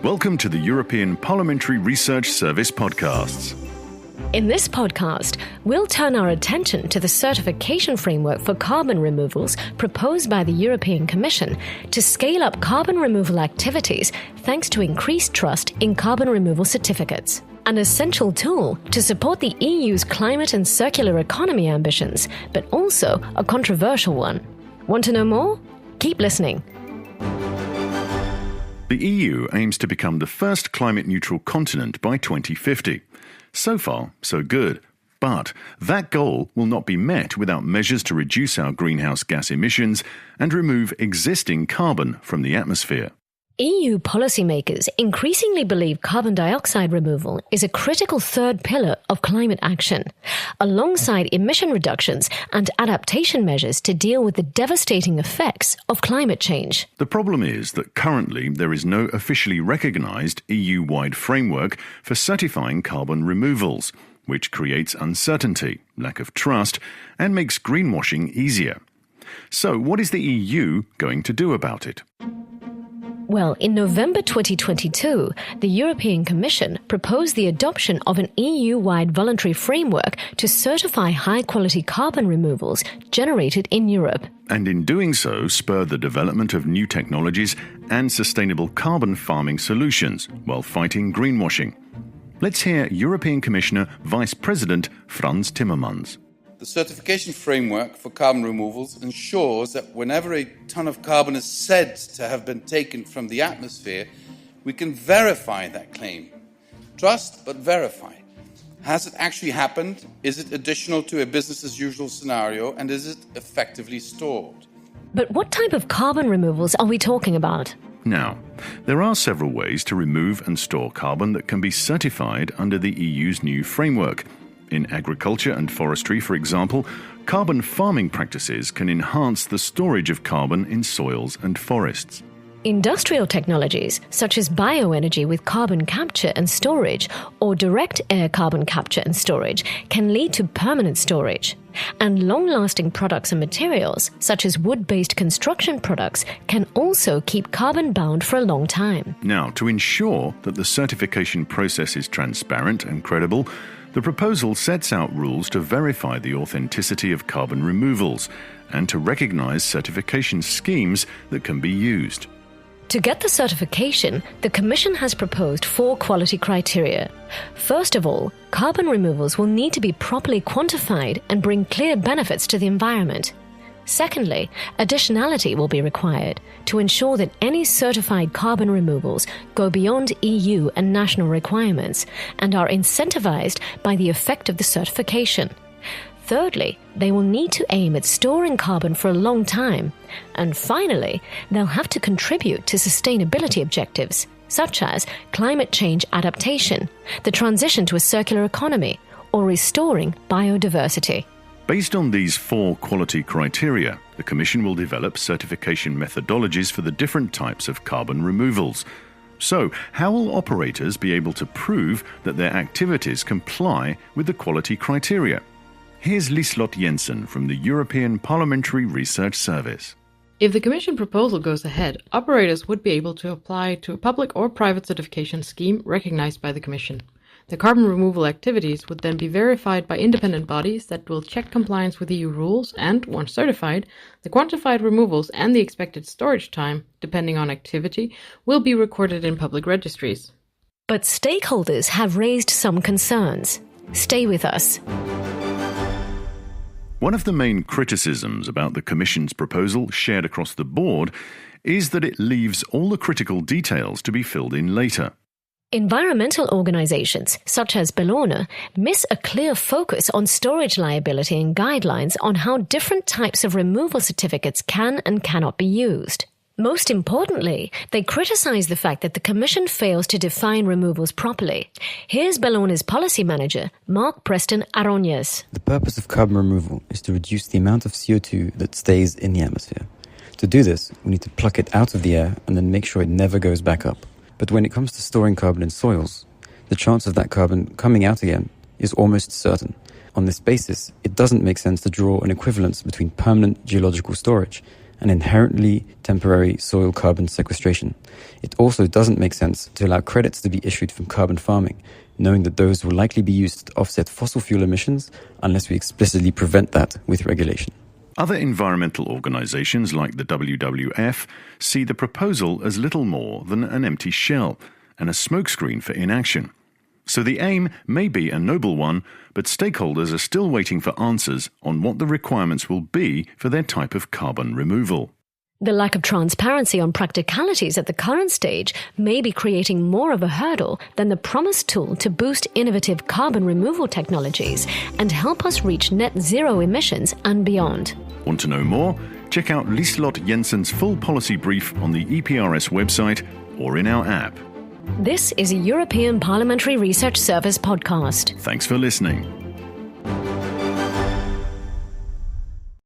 Welcome to the European Parliamentary Research Service podcasts. In this podcast, we'll turn our attention to the certification framework for carbon removals proposed by the European Commission to scale up carbon removal activities thanks to increased trust in carbon removal certificates. An essential tool to support the EU's climate and circular economy ambitions, but also a controversial one. Want to know more? Keep listening. The EU aims to become the first climate-neutral continent by 2050. So far, so good. But that goal will not be met without measures to reduce our greenhouse gas emissions and remove existing carbon from the atmosphere. EU policymakers increasingly believe carbon dioxide removal is a critical third pillar of climate action, alongside emission reductions and adaptation measures to deal with the devastating effects of climate change. The problem is that currently there is no officially recognised EU-wide framework for certifying carbon removals, which creates uncertainty, lack of trust, and makes greenwashing easier. So what is the EU going to do about it? Well, in November 2022, the European Commission proposed the adoption of an EU-wide voluntary framework to certify high-quality carbon removals generated in Europe. And in doing so, spur the development of new technologies and sustainable carbon farming solutions while fighting greenwashing. Let's hear European Commissioner Vice President Frans Timmermans. The certification framework for carbon removals ensures that whenever a ton of carbon is said to have been taken from the atmosphere, we can verify that claim. Trust, but verify. Has it actually happened? Is it additional to a business-as-usual scenario? And is it effectively stored? But what type of carbon removals are we talking about? Now, there are several ways to remove and store carbon that can be certified under the EU's new framework. In agriculture and forestry, for example, carbon farming practices can enhance the storage of carbon in soils and forests. Industrial technologies, such as bioenergy with carbon capture and storage, or direct air carbon capture and storage, can lead to permanent storage. And long-lasting products and materials, such as wood-based construction products, can also keep carbon bound for a long time. Now, to ensure that the certification process is transparent and credible, the proposal sets out rules to verify the authenticity of carbon removals and to recognise certification schemes that can be used. To get the certification, the Commission has proposed 4 quality criteria. First of all, carbon removals will need to be properly quantified and bring clear benefits to the environment. Secondly, additionality will be required to ensure that any certified carbon removals go beyond EU and national requirements and are incentivized by the effect of the certification. Thirdly, they will need to aim at storing carbon for a long time. And finally, they'll have to contribute to sustainability objectives, such as climate change adaptation, the transition to a circular economy, or restoring biodiversity. Based on these 4 quality criteria, the Commission will develop certification methodologies for the different types of carbon removals. So, how will operators be able to prove that their activities comply with the quality criteria? Here's Liselott Jensen from the European Parliamentary Research Service. If the Commission proposal goes ahead, operators would be able to apply to a public or private certification scheme recognized by the Commission. The carbon removal activities would then be verified by independent bodies that will check compliance with EU rules and, once certified, the quantified removals and the expected storage time, depending on activity, will be recorded in public registries. But stakeholders have raised some concerns. Stay with us. One of the main criticisms about the Commission's proposal shared across the board is that it leaves all the critical details to be filled in later. Environmental organizations, such as Bellona, miss a clear focus on storage liability and guidelines on how different types of removal certificates can and cannot be used. Most importantly, they criticize the fact that the Commission fails to define removals properly. Here's Bellona's policy manager, Mark Preston Aroñez. The purpose of carbon removal is to reduce the amount of CO2 that stays in the atmosphere. To do this, we need to pluck it out of the air and then make sure it never goes back up. But when it comes to storing carbon in soils, the chance of that carbon coming out again is almost certain. On this basis, it doesn't make sense to draw an equivalence between permanent geological storage and inherently temporary soil carbon sequestration. It also doesn't make sense to allow credits to be issued from carbon farming, knowing that those will likely be used to offset fossil fuel emissions unless we explicitly prevent that with regulation. Other environmental organisations like the WWF see the proposal as little more than an empty shell and a smokescreen for inaction. So the aim may be a noble one, but stakeholders are still waiting for answers on what the requirements will be for their type of carbon removal. The lack of transparency on practicalities at the current stage may be creating more of a hurdle than the promised tool to boost innovative carbon removal technologies and help us reach net zero emissions and beyond. Want to know more? Check out Liselott Jensen's full policy brief on the EPRS website or in our app. This is a European Parliamentary Research Service podcast. Thanks for listening.